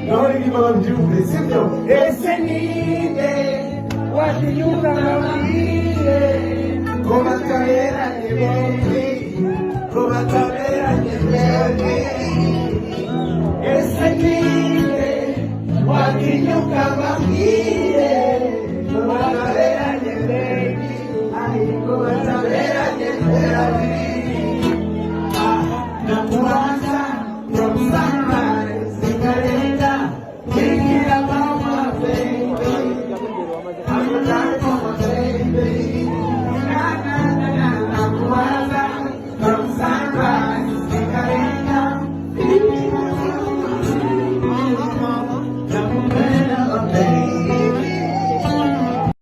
Naona ni mama mjumbe, sivyo? Esenide watinyuka mawile Koma tawera nyeboni, koma tawera nyeboni. Esenide watinyuka mawile